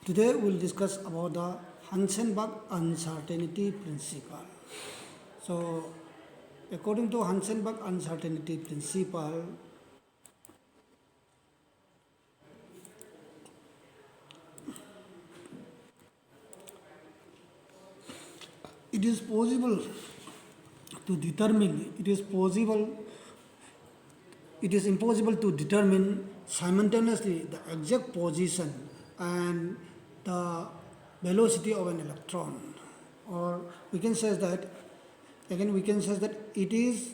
Today we will discuss about the Hansenberg uncertainty principle. So, according to Hansenberg uncertainty principle, it is possible to determine, it is impossible to determine simultaneously the exact position and the velocity of an electron. Or we can say that, again we can say that it is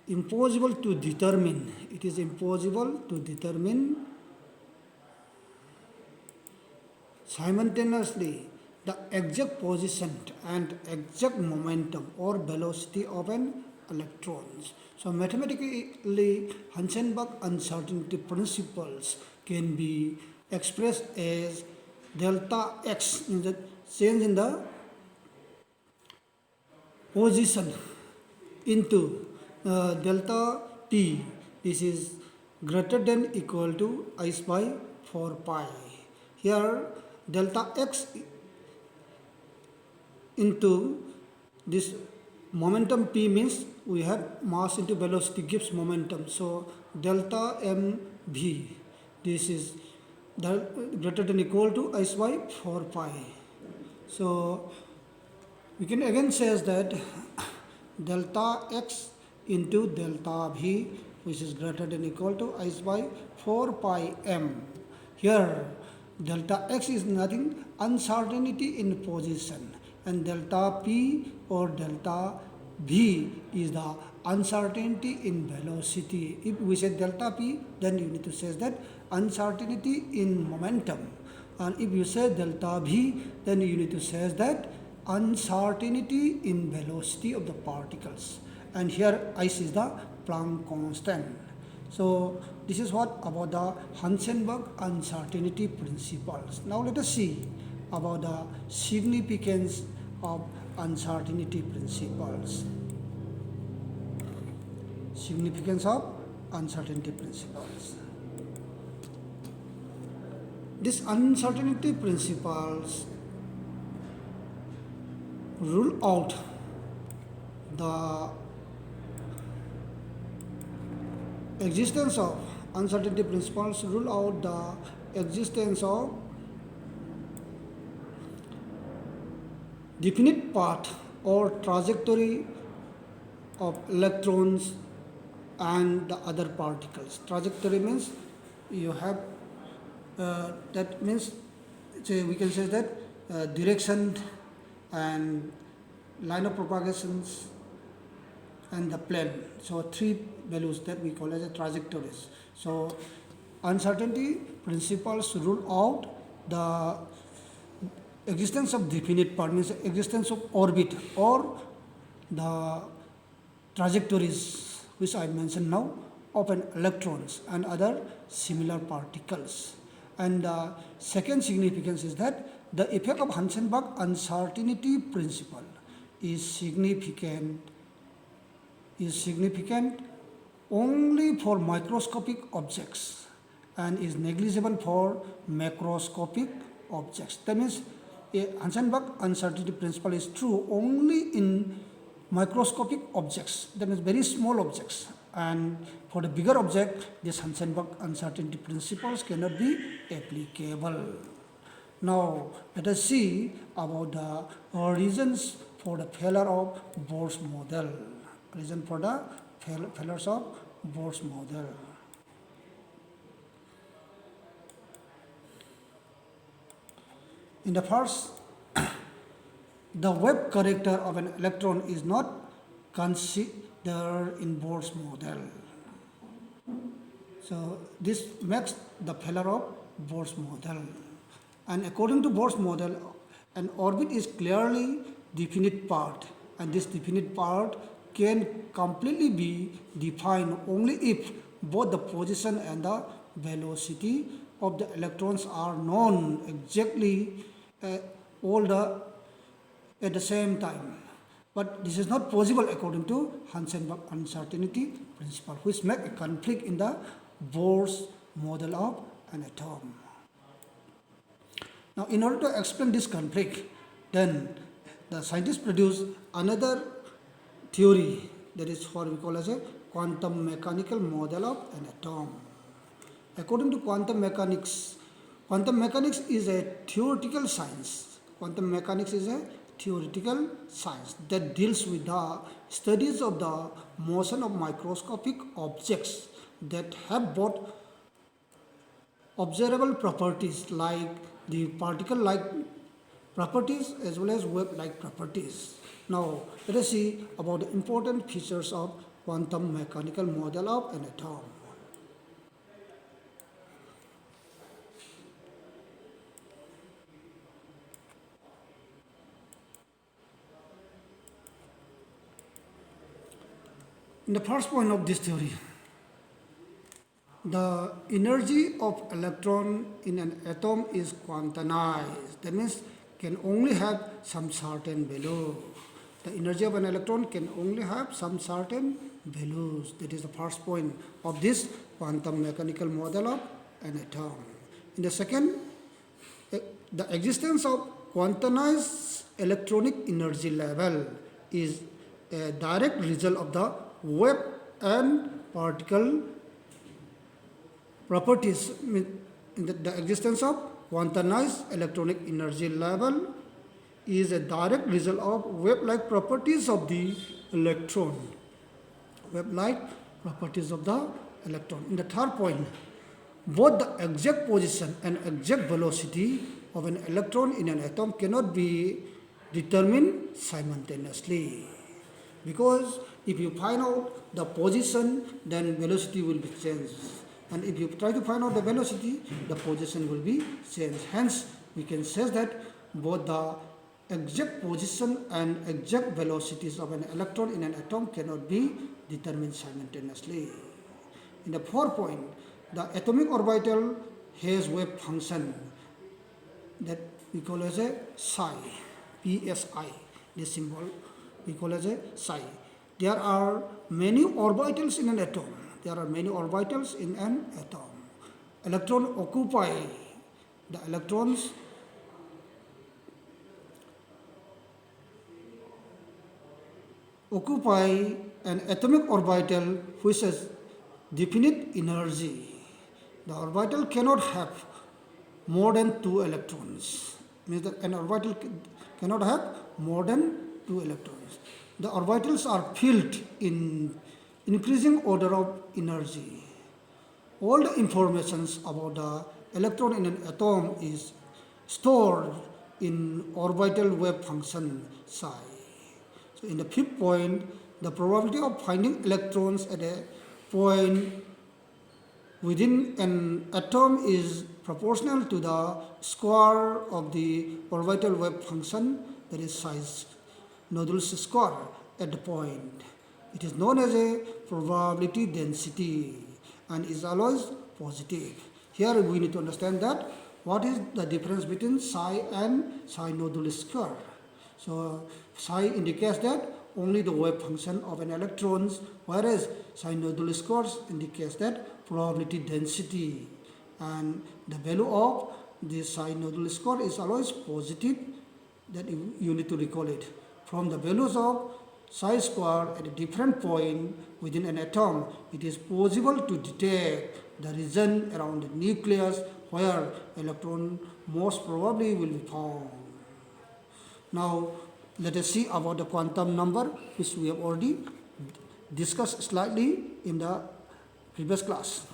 impossible to determine, simultaneously the exact position and exact momentum or velocity of an electron. So mathematically, Hansenberg uncertainty principles can be expressed as delta x, means the change in the position, into delta t. This is greater than equal to I by 4 pi. Here delta x into this momentum p means we have mass into velocity gives momentum. So delta mv, this is greater than equal to I by 4 pi. So we can again say that delta x into delta v, which is greater than equal to I by 4 pi m. Here delta x is nothing, uncertainty in position, and delta p or delta v is the uncertainty in velocity. If we say delta p, then you need to say that uncertainty in momentum, and if you say delta v, then you need to say that uncertainty in velocity of the particles. And here I is the Planck constant. So this is what about the Hansenberg uncertainty principles. Now let us see about the significance of uncertainty principles. Significance of uncertainty principles. These uncertainty principles rule out the existence of uncertainty principles rule out the existence of definite path or trajectory of electrons and the other particles. Trajectory means you have that means we can say that direction and line of propagations and the plane. So three values that we call as a trajectories. So uncertainty principles rule out the existence of definite part, means existence of orbit or the trajectories which I mentioned now of an electrons and other similar particles. And the second significance is that the effect of Hansenberg uncertainty principle is significant only for microscopic objects and is negligible for macroscopic objects. That means a Hansenberg uncertainty principle is true only in microscopic objects, that means very small objects, and for the bigger object this Hansenberg uncertainty principles cannot be applicable. Now let us see about the reasons for the failure of Bohr's model. Reason for the failures of Bohr's model. In the first, the wave character of an electron is not considered in Bohr's model. So this makes the failure of Bohr's model. And according to Bohr's model, an orbit is clearly definite part, and this definite part can completely be defined only if both the position and the velocity of the electrons are known exactly at the same time. But this is not possible according to Hansenberg uncertainty principle, which make a conflict in the Bohr's model of an atom. Now, in order to explain this conflict, then the scientists produce another theory, that is what we call as a quantum mechanical model of an atom. According to quantum mechanics is a theoretical science. Quantum mechanics is a theoretical science that deals with the studies of the motion of microscopic objects that have both observable properties like the particle like properties as well as wave like properties. Now, let us see about the important features of quantum mechanical model of an atom. In the first point of this theory, the energy of electron in an atom is quantized. That means can only have some certain value. The energy of an electron can only have some certain values. That is the first point of this quantum mechanical model of an atom. In the second, the existence of quantized electronic energy level is a direct result of the wave and particle properties. The existence of quantized electronic energy level is a direct result of wave-like properties of the electron. Wave-like properties of the electron. In the third point, both the exact position and exact velocity of an electron in an atom cannot be determined simultaneously. Because if you find out the position, then velocity will be changed. And if you try to find out the velocity, the position will be changed. Hence, we can say that both the exact position and exact velocities of an electron in an atom cannot be determined simultaneously. In the fourth point, the atomic orbital has wave function that we call as a psi, psi, this symbol we call as a psi. There are many orbitals in an atom. There are many orbitals in an atom. Electrons occupy an atomic orbital which has definite energy. The orbital cannot have more than 2 electrons. Means that an orbital cannot have more than 2 electrons. The orbitals are filled in increasing order of energy. All the informations about the electron in an atom is stored in orbital wave function psi. So in the fifth point, the probability of finding electrons at a point within an atom is proportional to the square of the orbital wave function, that is psi nodulus square at the point. It is known as a probability density and is always positive. Here we need to understand that what is the difference between psi and psi nodulus square. So psi indicates that only the wave function of an electron, whereas psi nodulus square indicates that probability density, and the value of the psi nodulus square is always positive. That you need to recall it. From the values of psi square at a different point within an atom, it is possible to detect the region around the nucleus where electron most probably will be found. Now, let us see about the quantum number, which we have already discussed slightly in the previous class.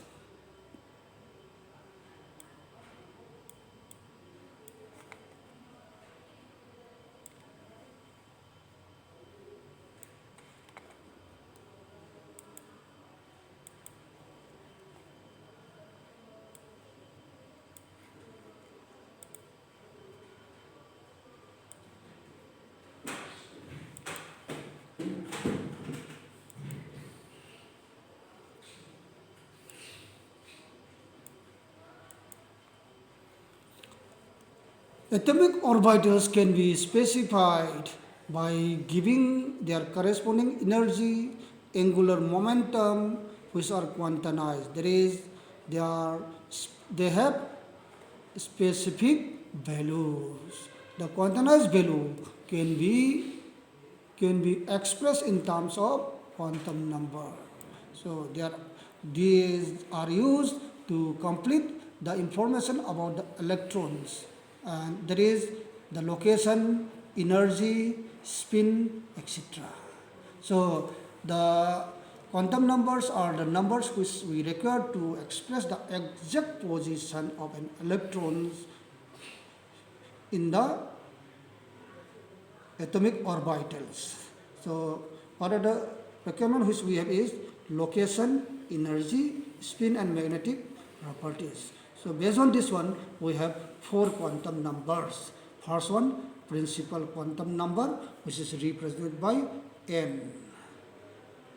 Atomic orbitals can be specified by giving their corresponding energy, angular momentum, which are quantized. That is, they have specific values. The quantized value can be expressed in terms of quantum number. So these are used to complete the information about the electrons, and that is the location, energy, spin, etc. So the quantum numbers are the numbers which we require to express the exact position of an electron in the atomic orbitals. So what are the requirements which we have is location, energy, spin and magnetic properties. So based on this one, we have 4 quantum numbers. First one, principal quantum number, which is represented by n.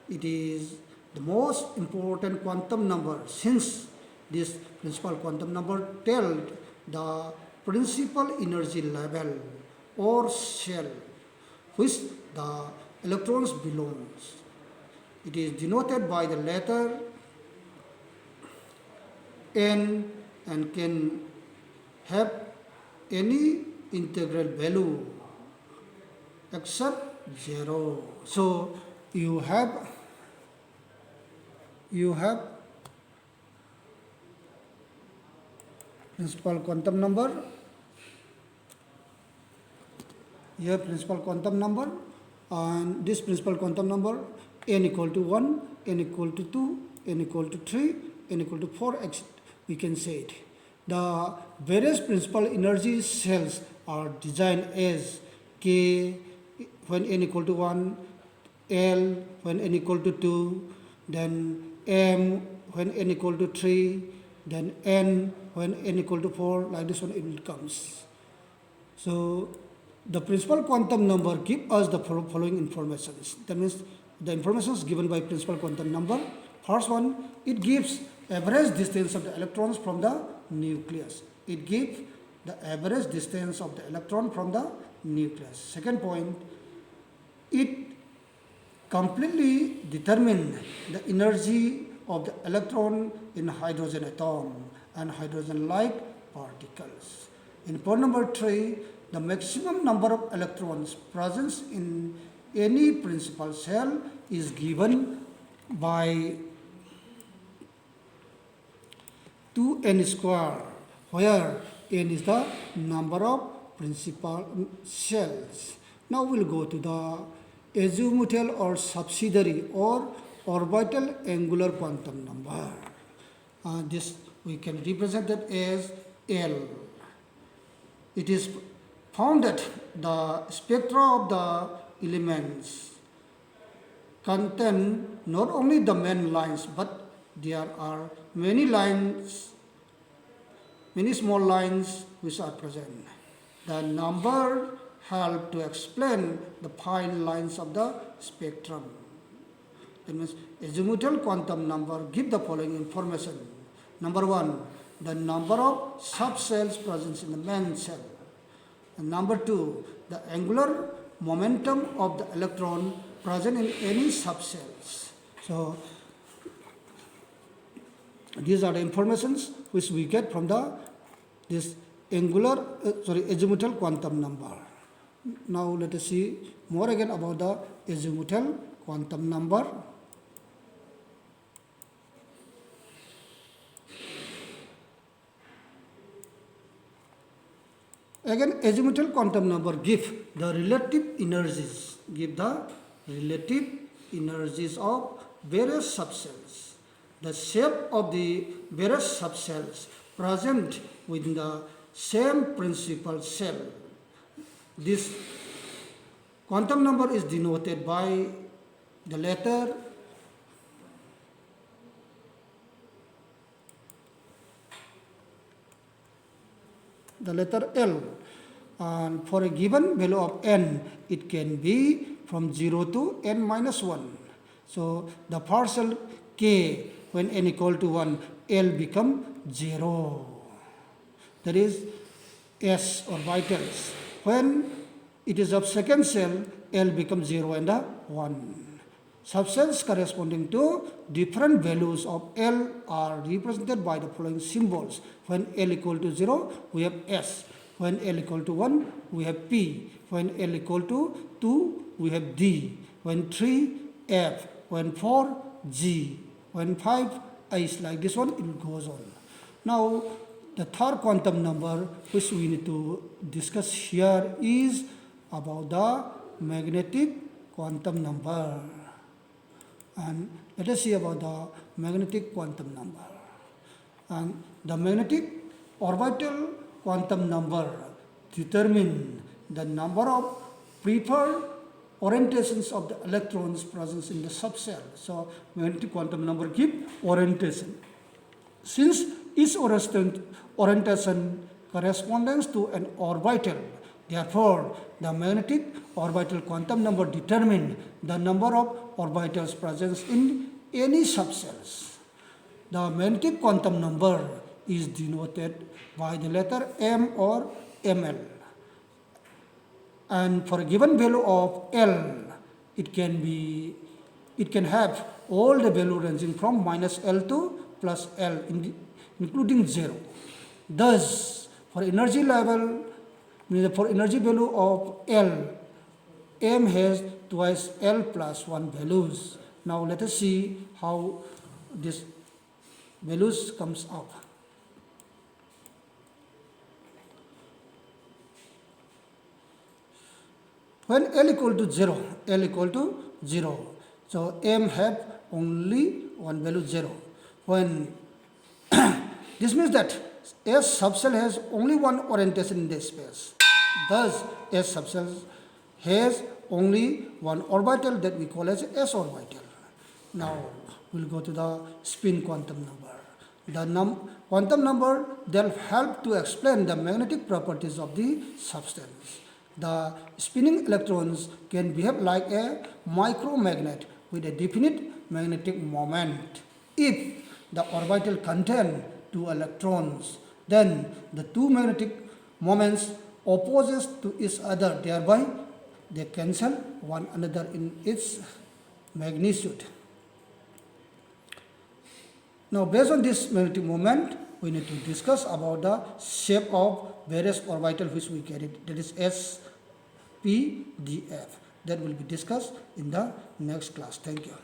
It is the most important quantum number, since this principal quantum number tells the principal energy level or shell which the electrons belongs. It is denoted by the letter n and can have any integral value except 0. So you have principal quantum number. You have principal quantum number, and this principal quantum number n equal to 1, n equal to 2, n equal to 3, n equal to 4, etc. We can say it. The various principal energy cells are designed as K when n equal to 1, L when n equal to 2, then M when n equal to 3, then N when n equal to 4, like this one it comes. So the principal quantum number give us the following informations. That means the information is given by principal quantum number. First one, it gives average distance of the electrons from the nucleus. It gives the average distance of the electron from the nucleus. Second point, it completely determines the energy of the electron in hydrogen atom and hydrogen-like particles. In point number 3, the maximum number of electrons present in any principal cell is given by 2n square, where n is the number of principal cells. Now we'll go to the azimuthal or subsidiary or orbital angular quantum number. This we can represent it as L. It is found that the spectra of the elements contain not only the main lines, but there are many lines, many small lines which are present. The number help to explain the fine lines of the spectrum. That means azimuthal quantum number give the following information. Number 1, the number of subcells present in the main cell. And number 2, the angular momentum of the electron present in any subcells. So these are the informations which we get from this azimuthal quantum number. Now let us see more again about the azimuthal quantum number. Again, azimuthal quantum number give the relative energies of various subcells. The shape of the various subcells present within the same principal cell. This quantum number is denoted by the letter L, and for a given value of n, it can be from 0 to n minus 1. So the partial k when n equal to 1, L become 0. That is S orbitals. When it is of second cell, L becomes 0 and 1. Subcells corresponding to different values of L are represented by the following symbols. When L equal to 0, we have S. When L equal to 1, we have P. When L equal to 2, we have D. When 3, F. When 4, G. When 5, H. Like this one, it goes on. Now, the third quantum number which we need to discuss here is about the magnetic quantum number. And let us see about the magnetic quantum number. And the magnetic orbital quantum number determine the number of preferred orientations of the electrons present in the subcell. So magnetic quantum number give orientation. Since each orientation corresponds to an orbital, therefore the magnetic orbital quantum number determine the number of orbitals present in any subcells. The magnetic quantum number is denoted by the letter M or ML. And for a given value of L, it can have all the value ranging from minus L to plus L, including 0. Thus, for energy level, for energy value of L, M has twice L plus 1 values. Now let us see how this values comes out. When L equal to 0, so M have only one value 0. When this means that S subcell has only one orientation in the space. Thus, S subcell has only one orbital that we call as S orbital. Now, we'll go to the spin quantum number. The quantum number that help to explain the magnetic properties of the substance. The spinning electrons can behave like a micromagnet with a definite magnetic moment. If the orbital contain 2 electrons, then the 2 magnetic moments opposes to each other, thereby they cancel one another in its magnitude. Now, based on this magnetic moment, we need to discuss about the shape of various orbitals which we carried, that is S, P, D, F. That will be discussed in the next class. Thank you.